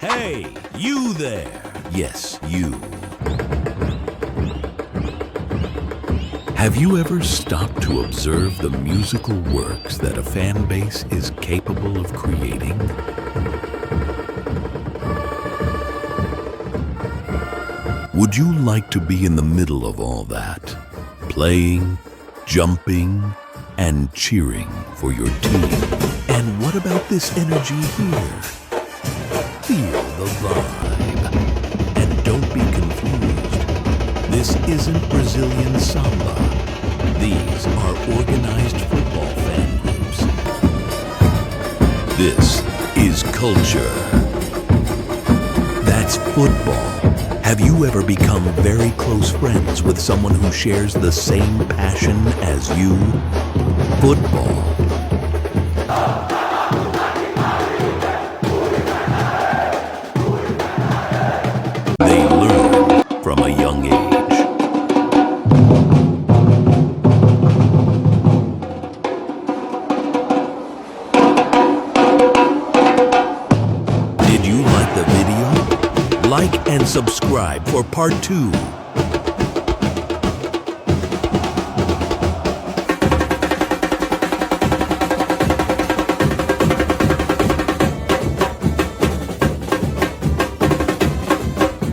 Hey, you there! Yes, you. Have you ever stopped to observe the musical works that a fan base is capable of creating? Would you like to be in the middle of all that? Playing, jumping, and cheering for your team. And what about this energy here? Feel the vibe. And don't be confused. This isn't Brazilian samba. These are organized football fan groups. This is culture. That's football. Have you ever become very close friends with someone who shares the same passion as you? Football. They learn from a young age. Did you like the video? Like and subscribe for part 2.